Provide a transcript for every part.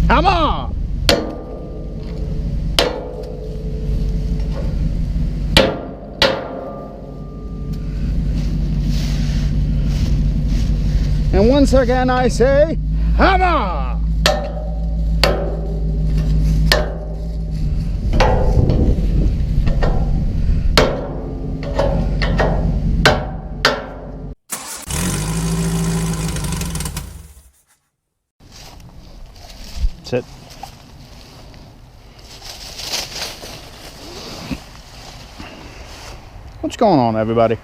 Come on! And once again I say, hammer! Sit. What's going on, everybody?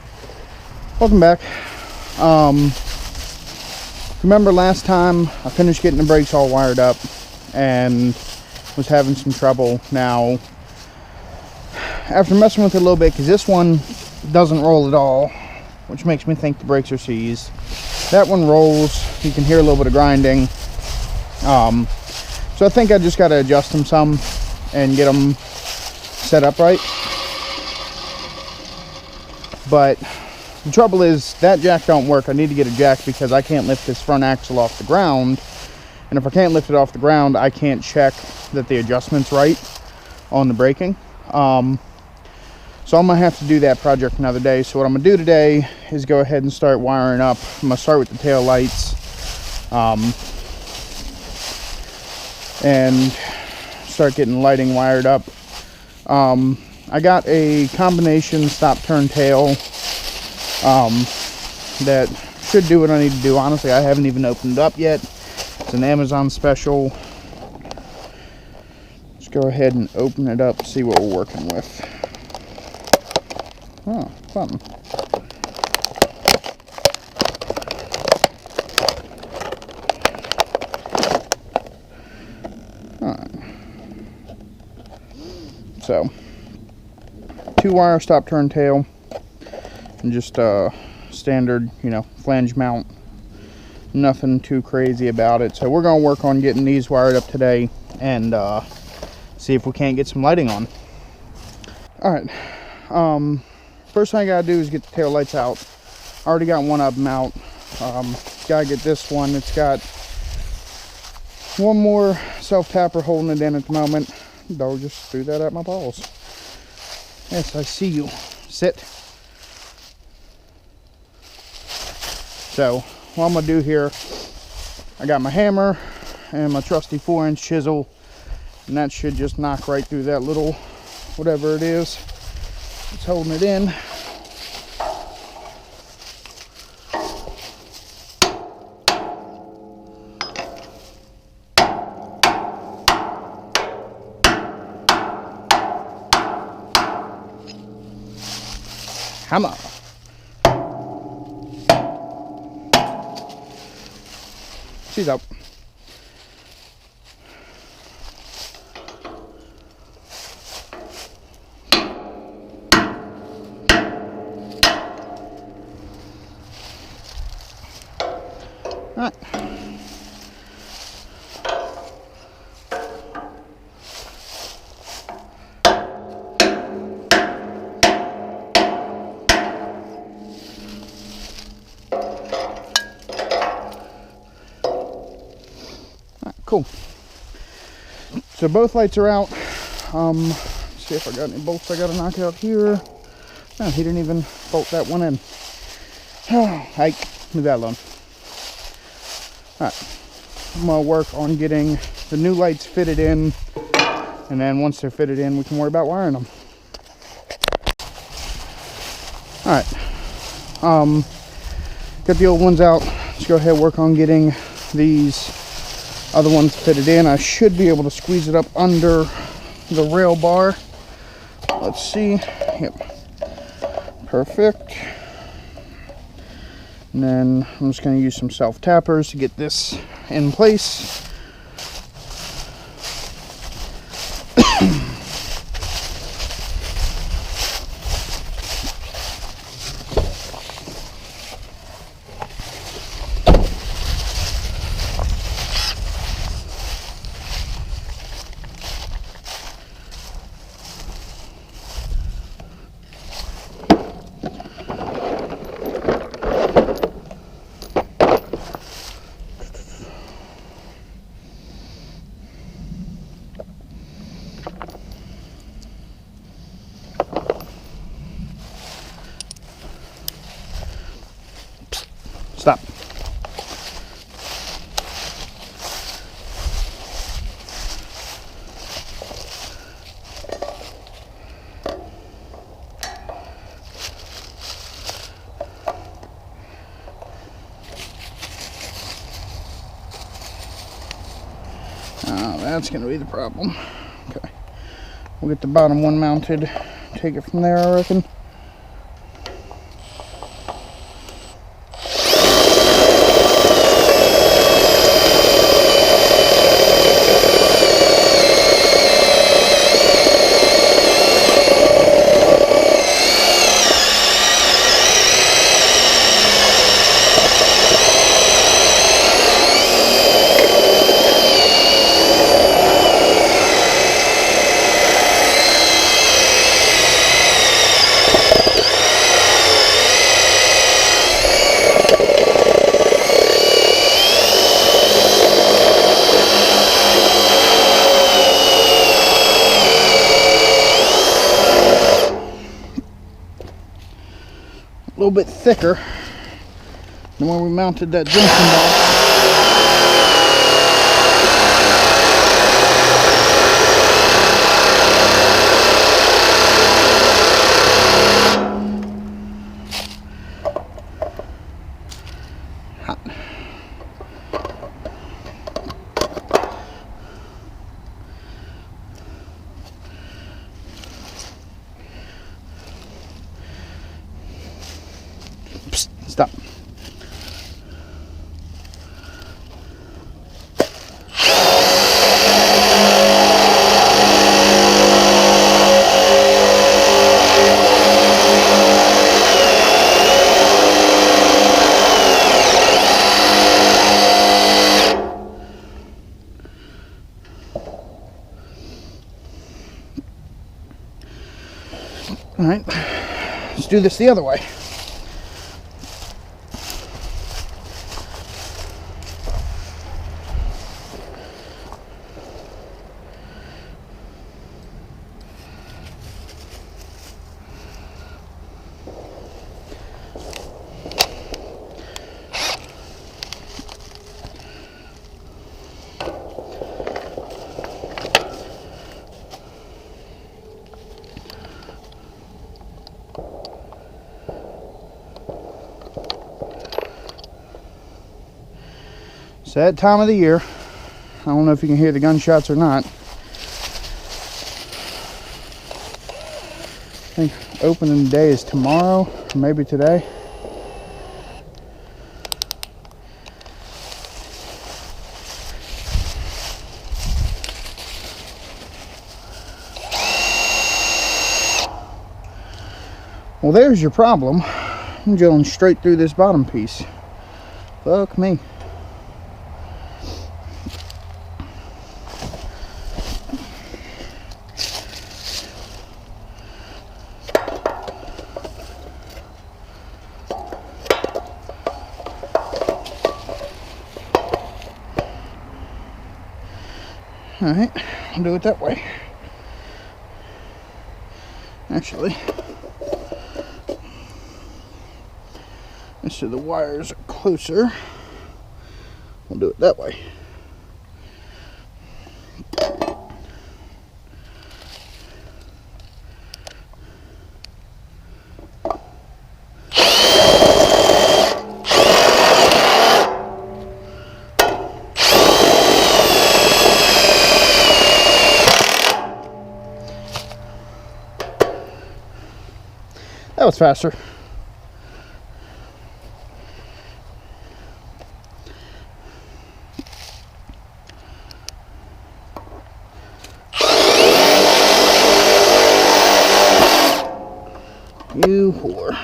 Welcome back. Remember last time I finished getting the brakes all wired up and was having some trouble. Now, after messing with it a little bit, because this one doesn't roll at all, which makes me think the brakes are seized. That one rolls. You can hear a little bit of grinding. So I think I just got to adjust them some and get them set up right. But the trouble is that jack don't work. I need to get a jack because I can't lift this front axle off the ground. And if I can't lift it off the ground, I can't check that the adjustment's right on the braking. So I'm going to have to do that project another day. So what I'm going to do today is go ahead and start wiring up. I'm going to start with the tail lights. And start getting lighting wired up. I got a combination stop turn tail that should do what I need to do. Honestly, I haven't even opened it up yet. It's an Amazon special. Let's go ahead and open it up, see what we're working with. Oh, fun. So, 2-wire stop turn tail, and just standard, flange mount. Nothing too crazy about it. So we're going to work on getting these wired up today and see if we can't get some lighting on. Alright, first thing I got to do is get the tail lights out. I already got one of them out. Got to get this one. It's got one more self-tapper holding it in at the moment. Dog just threw that at my balls. Yes, I see you. Sit. So, what I'm going to do here, I got my hammer and my trusty 4-inch chisel, and that should just knock right through that little, whatever it is, it's holding it in. Hammer. She's up. All right. Cool. So both lights are out. See if I got any bolts I got to knock out here. No, he didn't even bolt that one in. Hike, leave that alone. Alright, I'm going to work on getting the new lights fitted in, and then once they're fitted in, we can worry about wiring them. Alright, got the old ones out. Let's go ahead and work on getting these other ones fitted in. I should be able to squeeze it up under the rail bar. Let's see. Yep. Perfect. And then I'm just going to use some self-tappers to get this in place. Stop. That's going to be the problem. Okay. We'll get the bottom one mounted. Take it from there, I reckon. A little bit thicker than when we mounted that junction box. Hot. Psst, stop. All right, let's do this the other way. It's that time of the year. I don't know if you can hear the gunshots or not. I think opening day is tomorrow, or maybe today. Well, there's your problem. I'm drilling straight through this bottom piece. Fuck me. Alright, I'll do it that way. Actually, so the wires are closer. We'll do it that way. That was faster. You whore.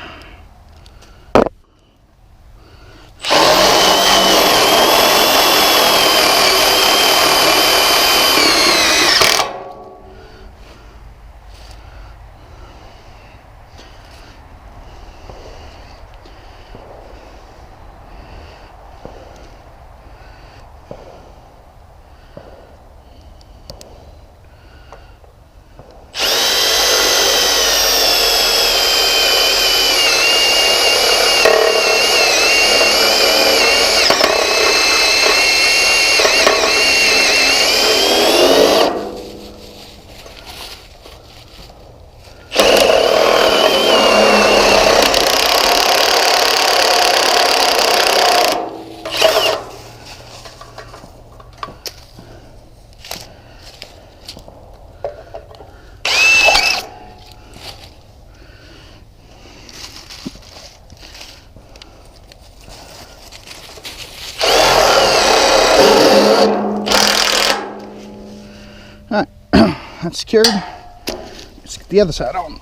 that's secured. Let's get the other side on.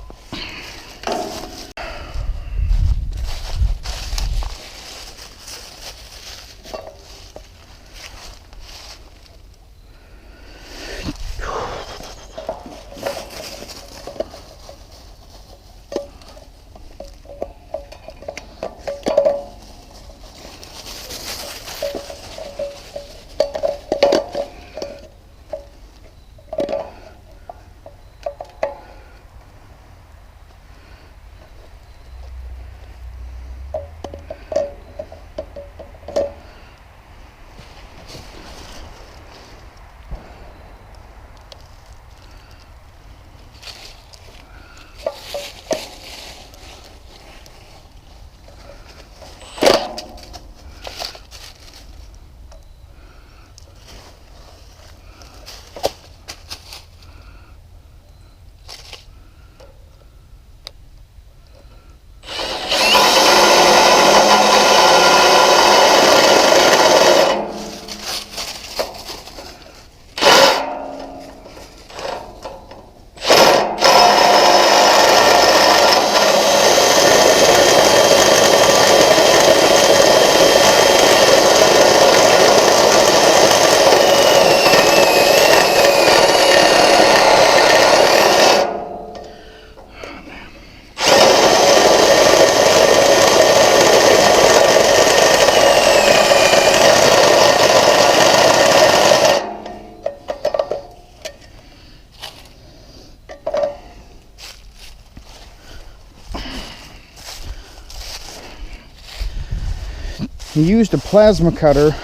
He used a plasma cutter,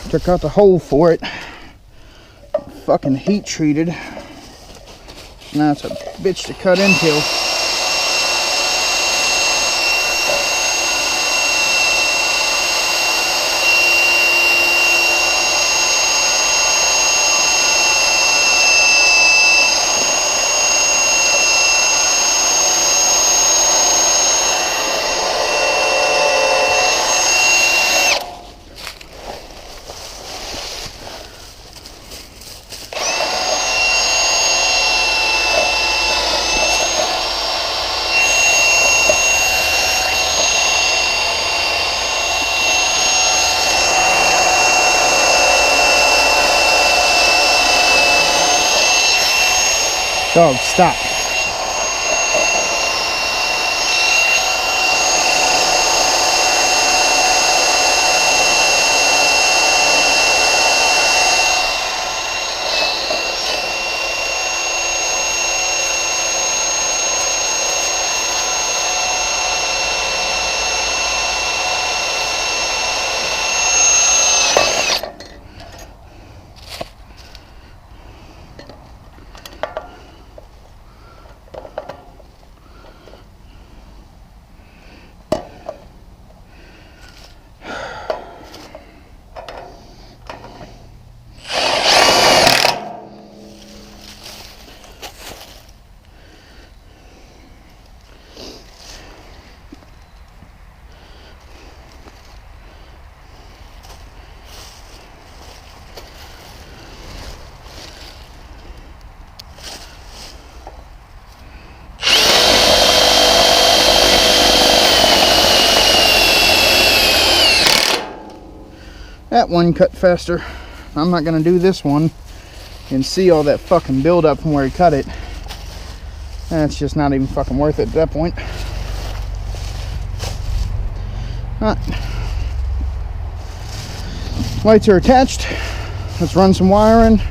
took out the hole for it, fucking heat treated. Now it's a bitch to cut into. Dog, stop. That one cut faster. I'm not gonna do this one and see all that fucking buildup from where he cut it. That's just not even fucking worth it at that point. Lights are attached. Let's run some wiring.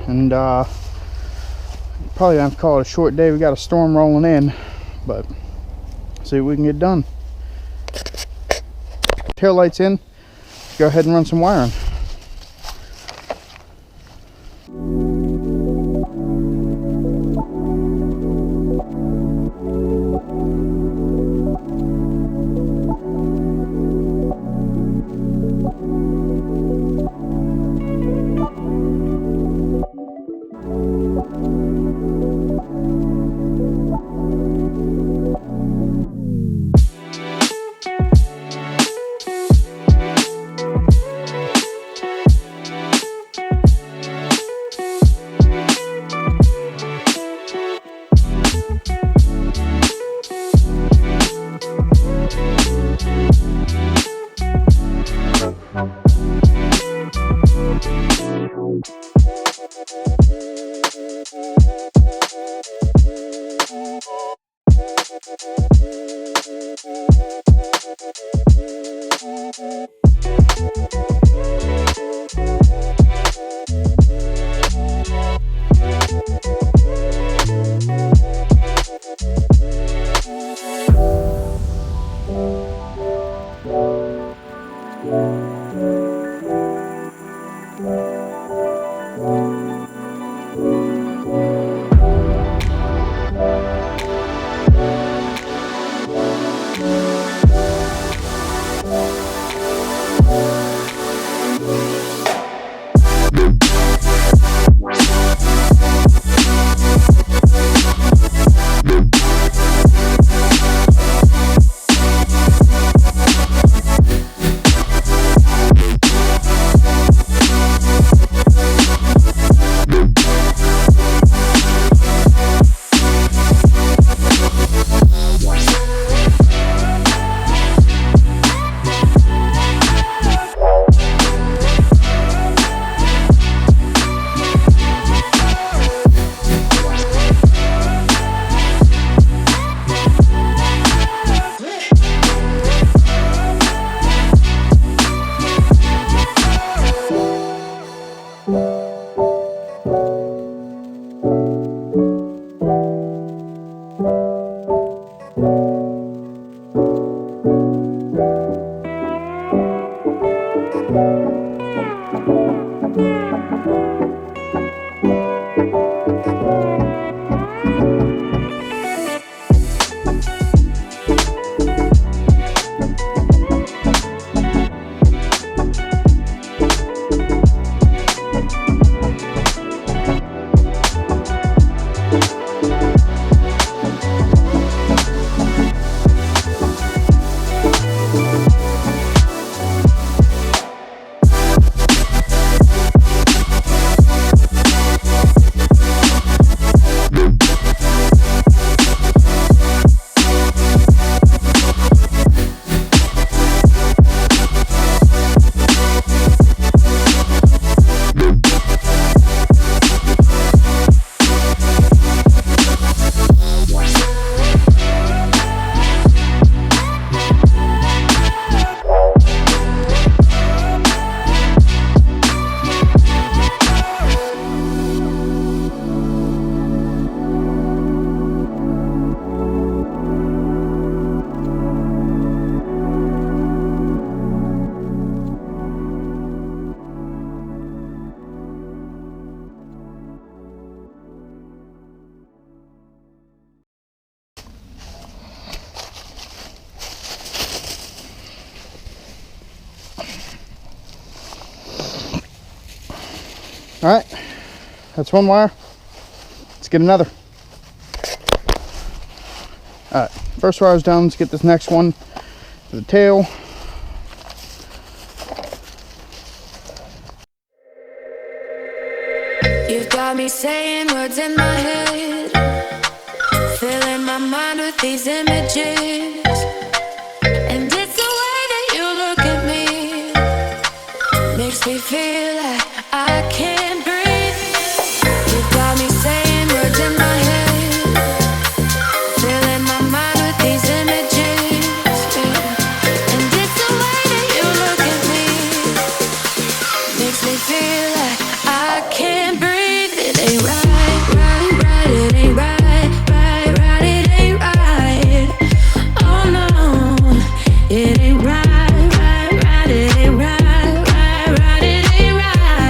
And probably have to call it a short day. We got a storm rolling in, but see what we can get done. Tail lights in. Go ahead and run some wiring. All right, that's one wire. Let's get another. All right, first wire is done. Let's get this next one for the tail. You've got me saying words in my head, filling my mind with these images. And it's the way that you look at me, makes me feel like I can't breathe. You've got me saying words in my head, filling my mind with these images. And it's the way that you look at me, makes me feel like I can't breathe. It ain't right, right, right, it ain't right, right, right, it ain't right. Oh no, it ain't right, right, right, it ain't right, right, right, it ain't right.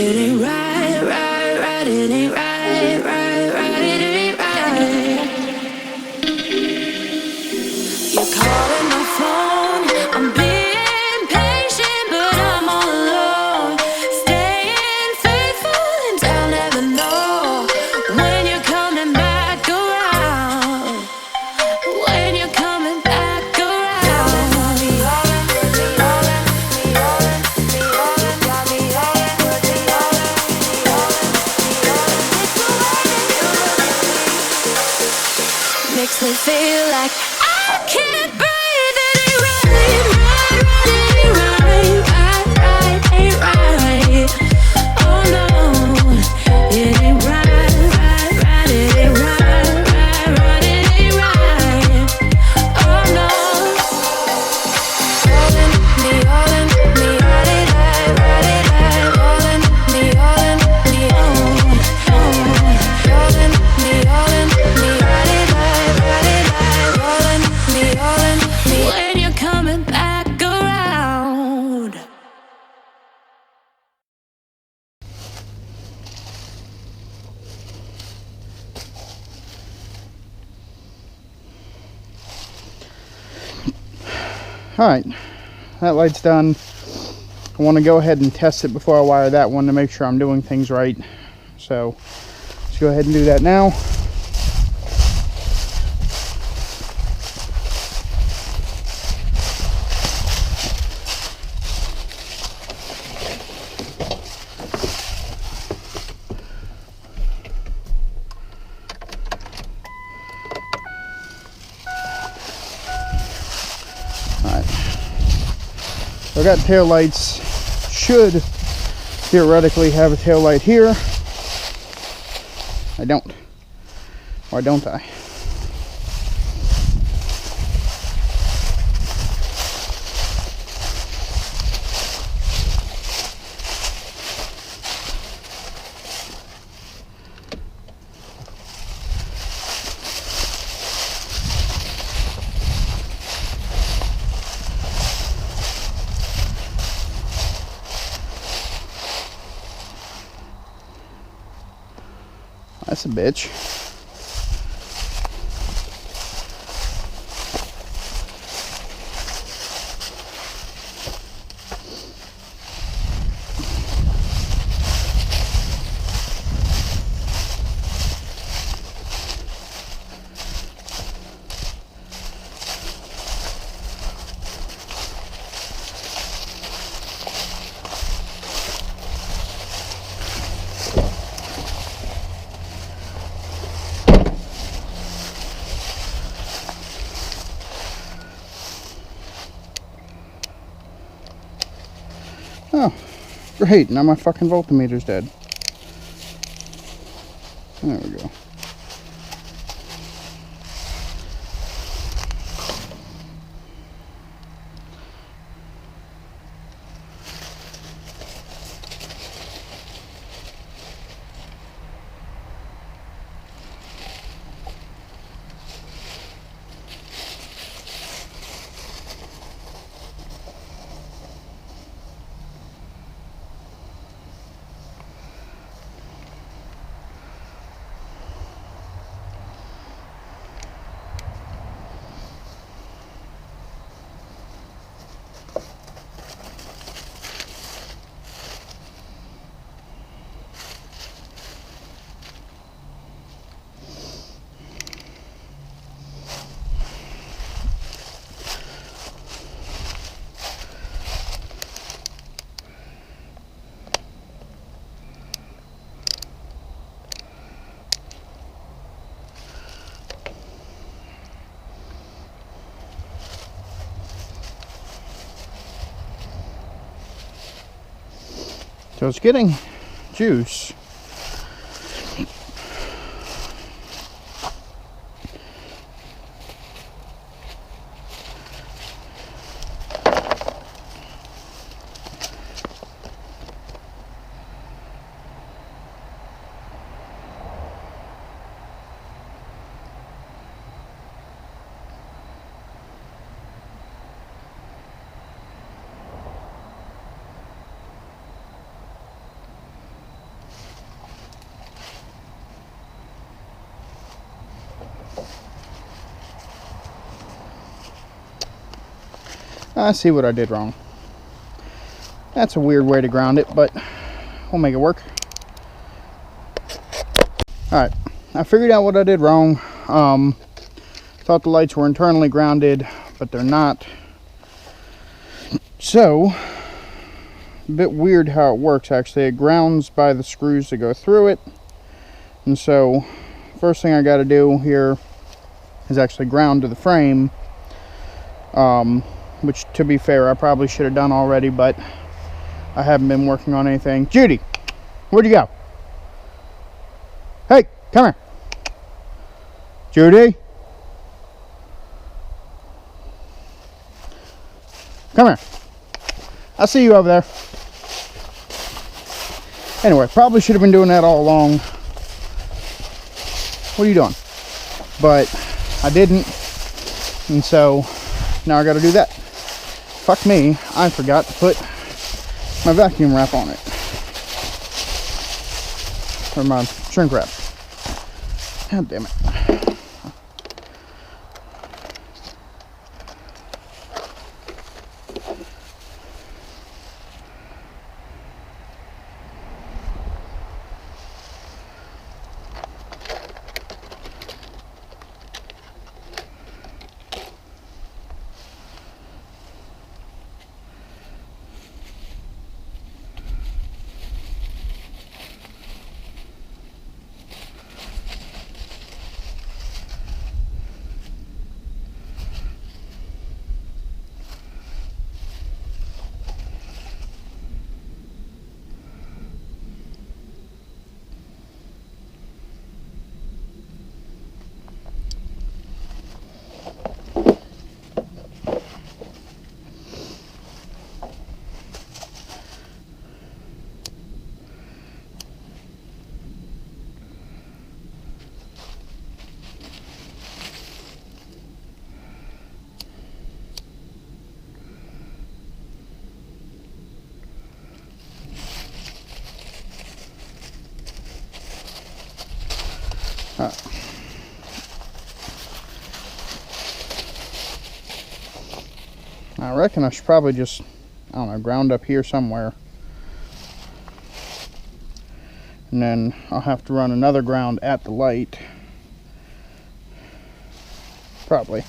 It ain't right, right, right. It ain't right, right, right. It ain't right. You're calling my phone. I'm being patient, but I'm all alone. Staying faithful and I'll never know when you're coming back around. When you're coming back around. Makes me feel like I can't breathe. It ain't right, right, right. It ain't right, right, right. Ain't right. Oh no, it ain't right, right, right. It ain't right, right, right. It ain't right. Oh no. All in me, all in me, ride it like, ride it like. All in me, all in me, oh, oh. All in me, all in me, ride it like, ride it like. All in me, when you're coming back around. Alright, that light's done. I want to go ahead and test it before I wire that one to make sure I'm doing things right. So let's go ahead and do that now. I got tail lights. Should theoretically have a tail light here. I don't. Or don't I? That's a bitch. Oh, great. Now my fucking voltmeter's dead. There we go. So it's getting juice. I see what I did wrong. That's a weird way to ground it, but we'll make it work. Alright, I figured out what I did wrong. Thought the lights were internally grounded, but they're not. So, a bit weird how it works actually. It grounds by the screws that go through it. And so, first thing I got to do here is actually ground to the frame. Which, to be fair, I probably should have done already, but I haven't been working on anything. Judy, where'd you go? Hey, come here. Judy? Come here. I see you over there. Anyway, probably should have been doing that all along. What are you doing? But I didn't, and so now I got to do that. Fuck me, I forgot to put my vacuum wrap on it. Or my shrink wrap. God damn it. I reckon I should probably just, I don't know, ground up here somewhere. And then I'll have to run another ground at the light. Probably.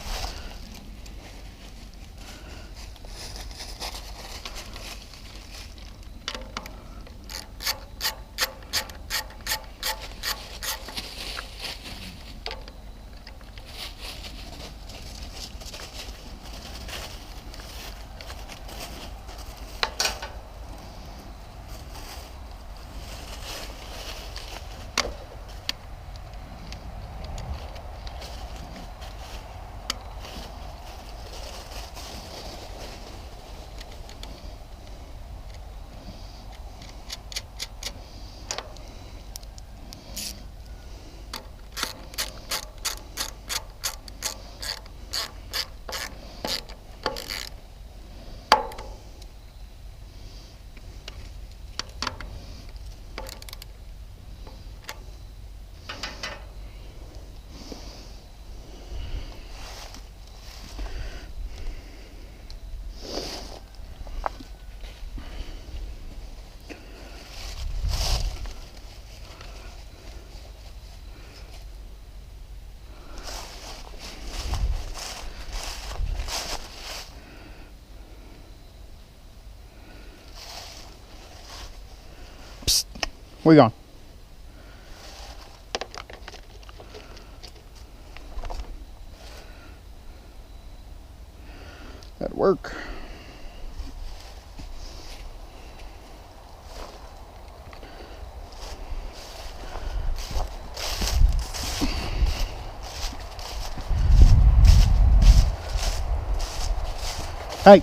Where you going? That'd work. Hey,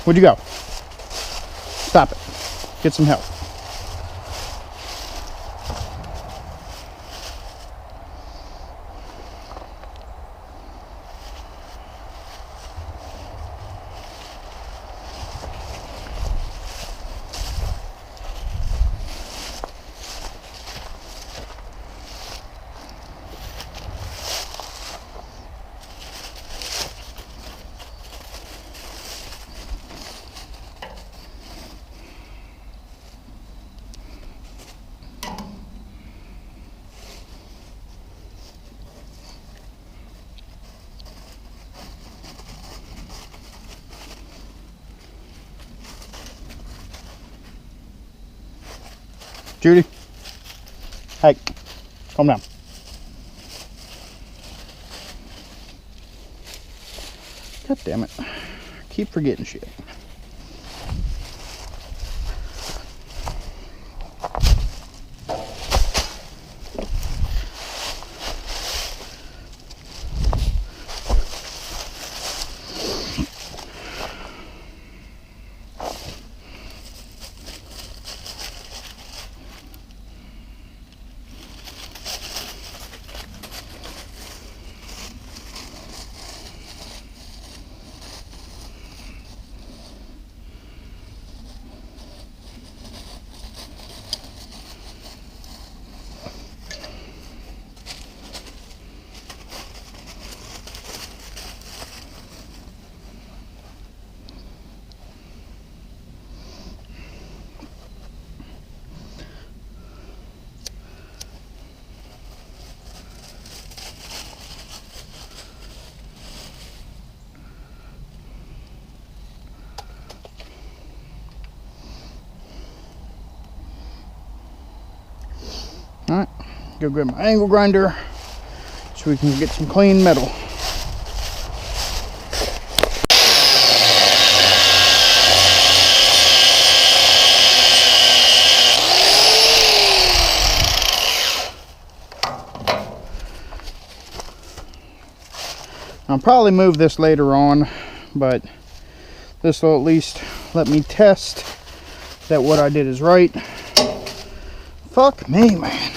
where'd you go? Stop it. Get some help. Judy. Hey, calm down. God damn it. I keep forgetting shit. Alright, go grab my angle grinder so we can get some clean metal. I'll probably move this later on, but this will at least let me test that what I did is right. Fuck me, man.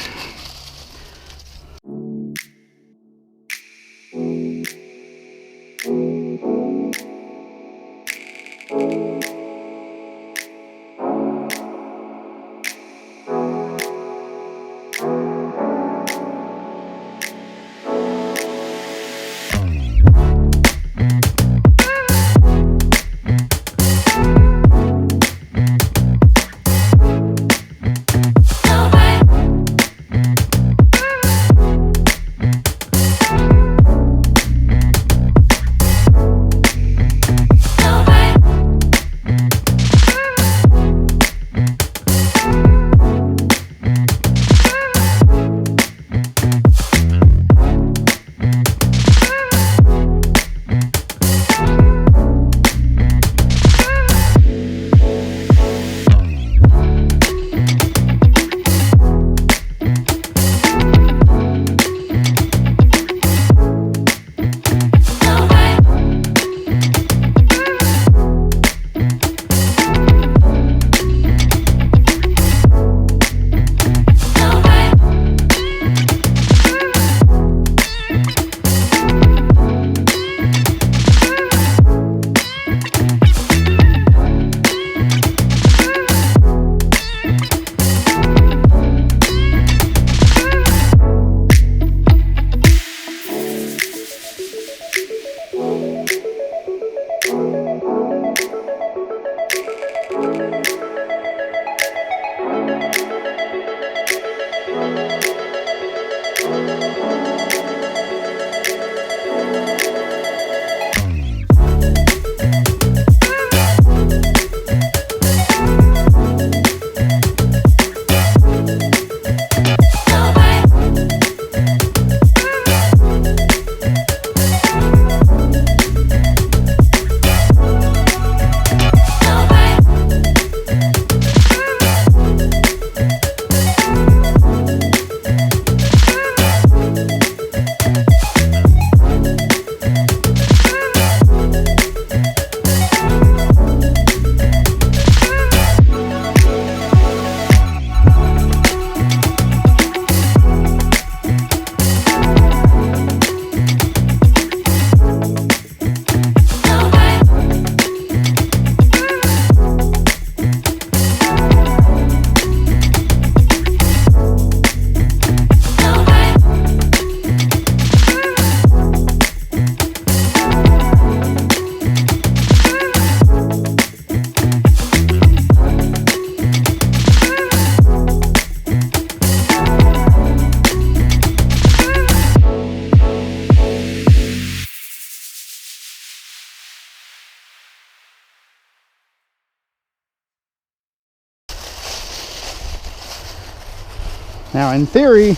Now, in theory,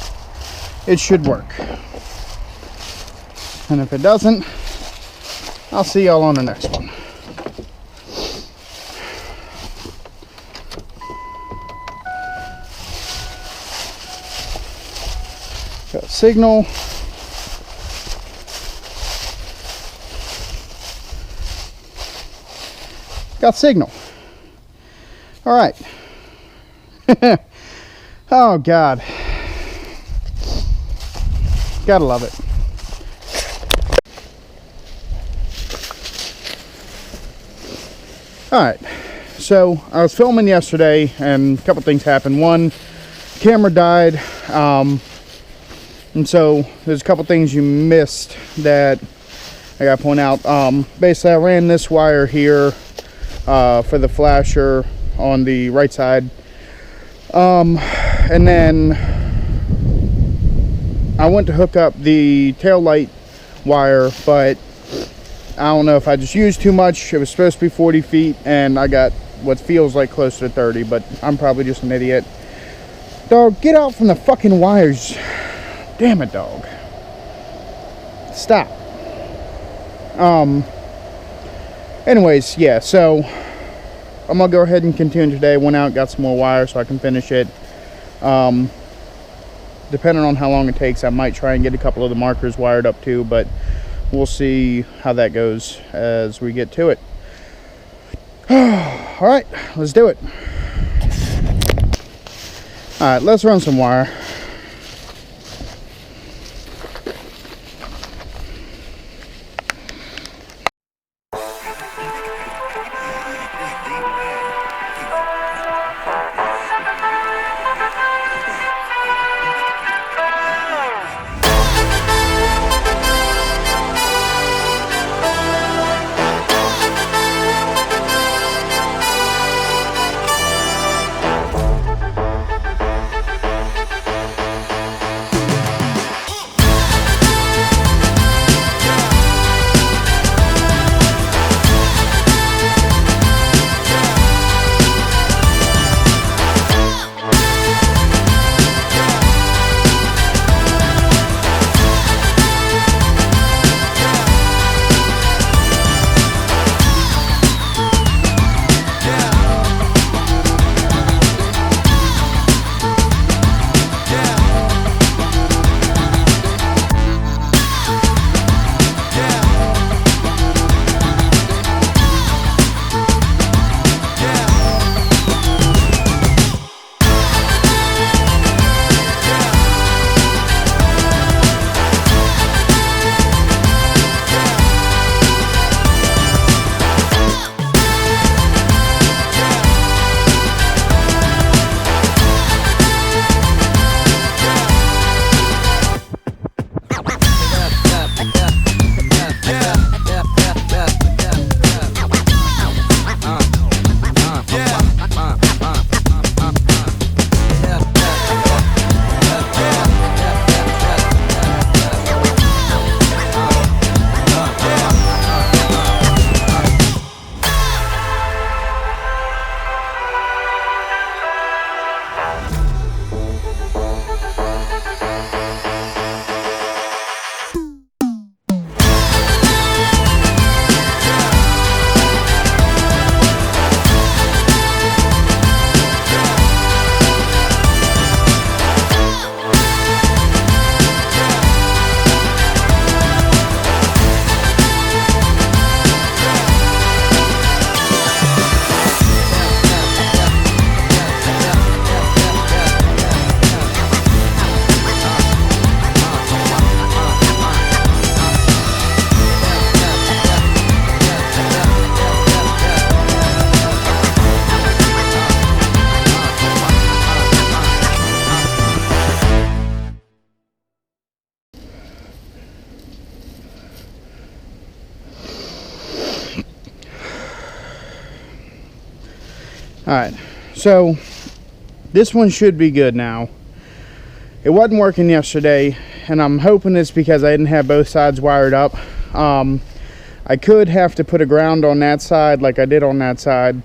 it should work. And if it doesn't, I'll see y'all on the next one. Got signal. Got signal. All right. Oh God. Gotta love it. All right. So I was filming yesterday and a couple things happened. One, camera died. And so there's a couple things you missed that I gotta point out. Basically I ran this wire here for the flasher on the right side, and then I went to hook up the tail light wire, but I don't know if I just used too much. It was supposed to be 40 feet and I got what feels like close to 30, but I'm probably just an idiot. Dog, get out from the fucking wires. Damn it, dog. Stop. Anyways, yeah, so I'm gonna go ahead and continue today. Went out, got some more wire so I can finish it. Depending on how long it takes, I might try and get a couple of the markers wired up too, but we'll see how that goes as we get to it. All right, let's do it. All right, let's run some wire. All right, so this one should be good now. It wasn't working yesterday, and I'm hoping it's because I didn't have both sides wired up. I could have to put a ground on that side like I did on that side,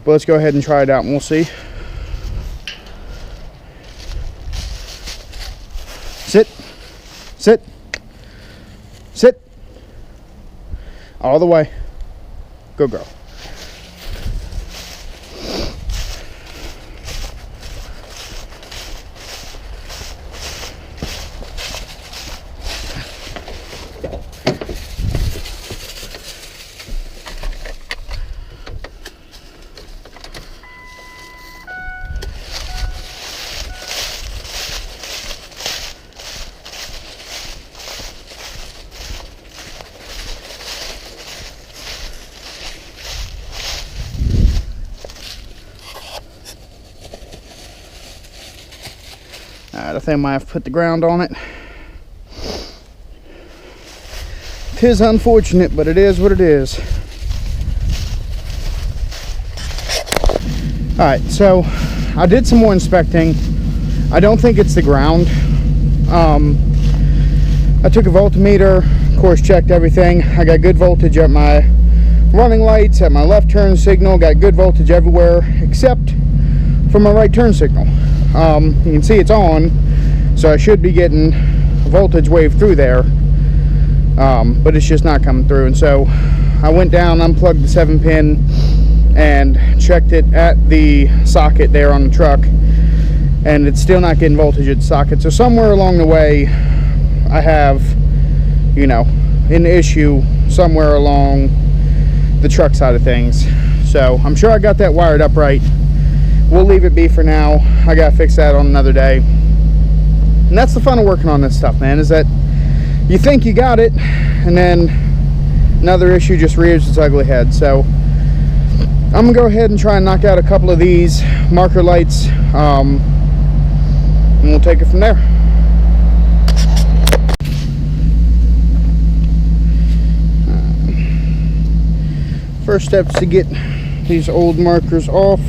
but let's go ahead and try it out and we'll see. Sit. Sit. Sit. All the way. Good girl. Alright, I think I might have to put the ground on it. It is unfortunate, but it is what it is. Alright, so I did some more inspecting. I don't think it's the ground. I took a voltmeter, of course checked everything. I got good voltage at my running lights, at my left turn signal, got good voltage everywhere except for my right turn signal. You can see it's on, so I should be getting a voltage wave through there, but it's just not coming through. And so I went down, unplugged the 7-pin, and checked it at the socket there on the truck, and it's still not getting voltage at the socket. So somewhere along the way, I have, you know, an issue somewhere along the truck side of things. So I'm sure I got that wired up right. We'll leave it be for now. I gotta fix that on another day. And that's the fun of working on this stuff, man, is that you think you got it, and then another issue just rears its ugly head. So I'm gonna go ahead and try and knock out a couple of these marker lights, and we'll take it from there. First step is to get these old markers off.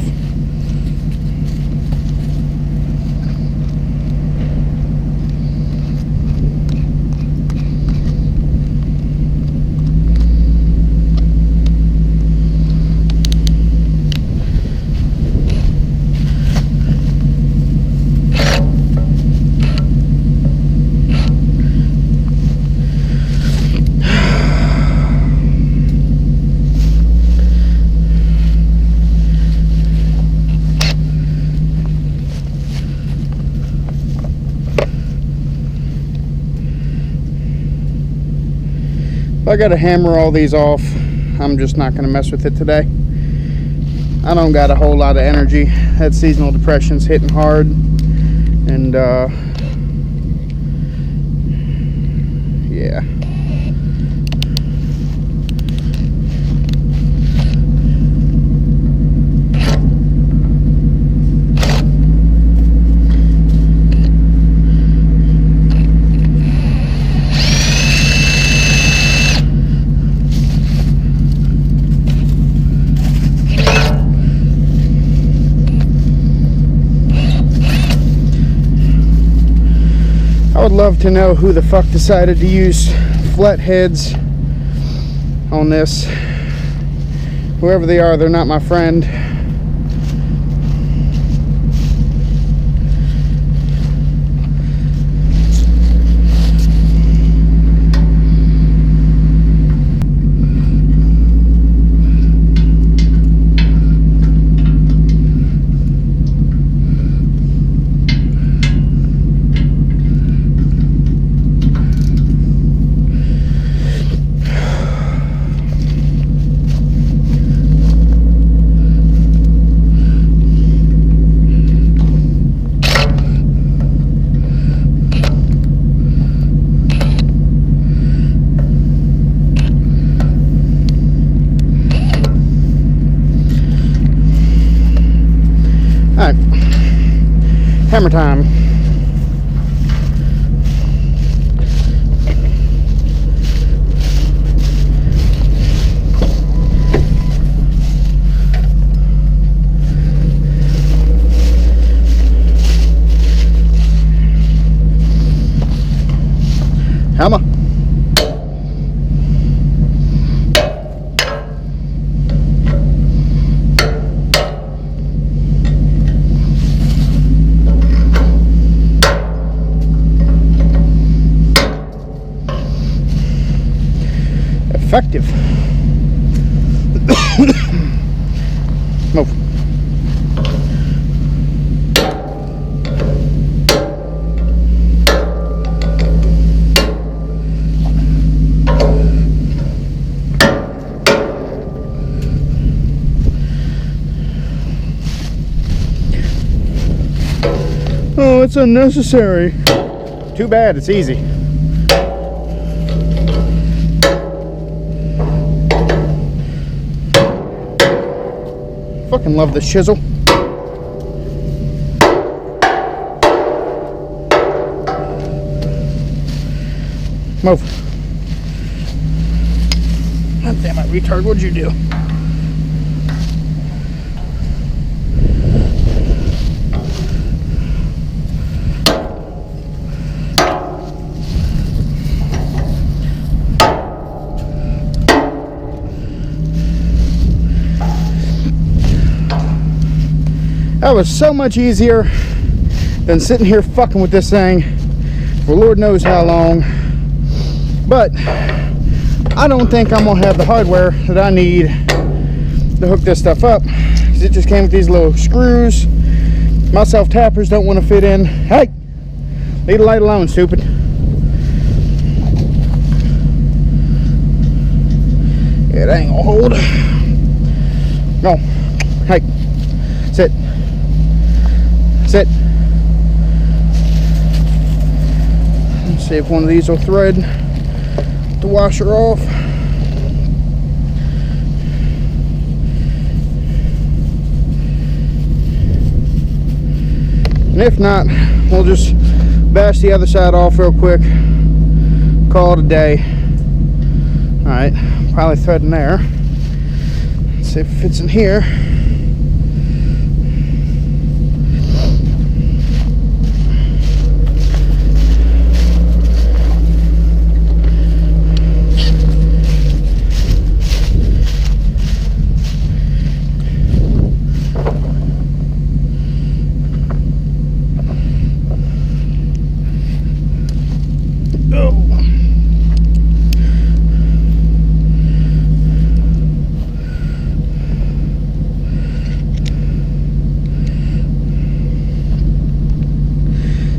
If I gotta hammer all these off, I'm just not gonna mess with it today. I don't got a whole lot of energy. That seasonal depression's hitting hard, and yeah. I would love to know who the fuck decided to use flat heads on this. Whoever they are, they're not my friend. Alright, hammer time. Hammer. effective. Move. Oh, it's unnecessary. Too bad, it's easy. Fucking love this chisel. Move. God damn it, retard, what'd you do? That was so much easier than sitting here fucking with this thing for Lord knows how long. But I don't think I'm gonna have the hardware that I need to hook this stuff up, because it just came with these little screws. My self-tappers don't want to fit in. Hey, leave the light alone, stupid. Yeah, that ain't gonna hold. No. Hey, sit. Sit. Let's see if one of these will thread the washer off. And if not, we'll just bash the other side off real quick. Call it a day. Alright, probably threading there. Let's see if it fits in here.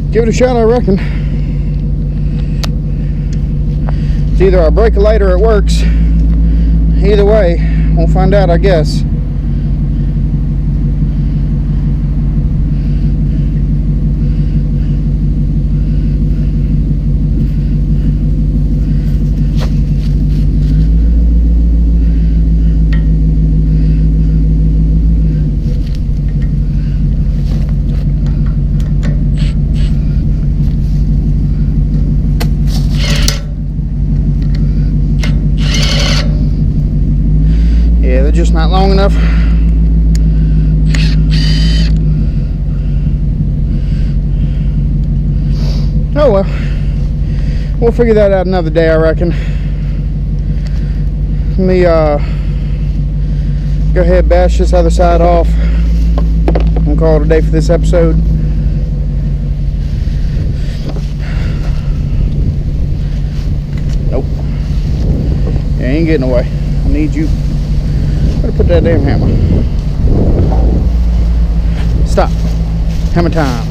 Give it a shot, I reckon. It's either I break a light or it works. Either way, we'll find out, I guess. Yeah, they're just not long enough. Oh well, we'll figure that out another day, I reckon. Let me go ahead, bash this other side off and call it a day for this episode. Nope, you ain't getting away. I need you. Better put that damn hammer. Stop. Hammer time.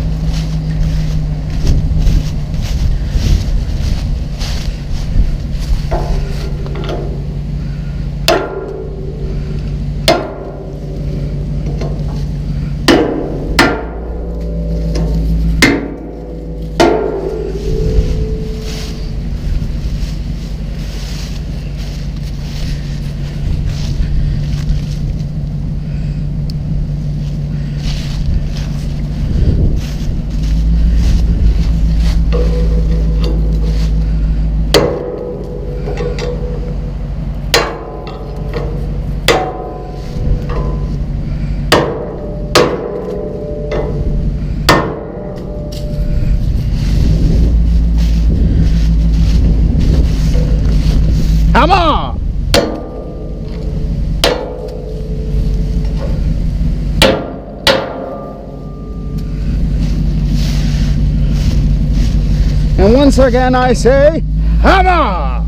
Come on! And once again I say, hammer!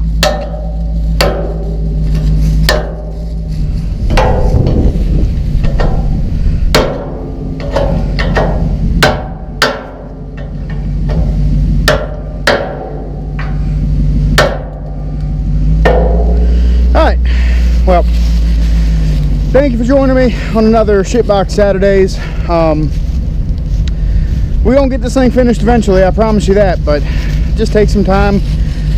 thank you for joining me on another Shitbox Saturdays. We're gonna get this thing finished eventually, I promise you that, but just take some time.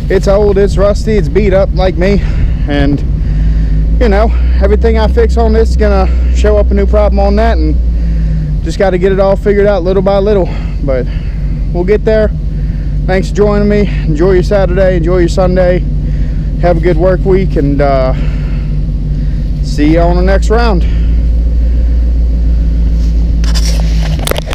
It's old, it's rusty, it's beat up like me, and you know, everything I fix on this is gonna show up a new problem on that, and just got to get it all figured out little by little, but we'll get there. Thanks for joining me. Enjoy your Saturday, enjoy your Sunday, have a good work week, and see you on the next round.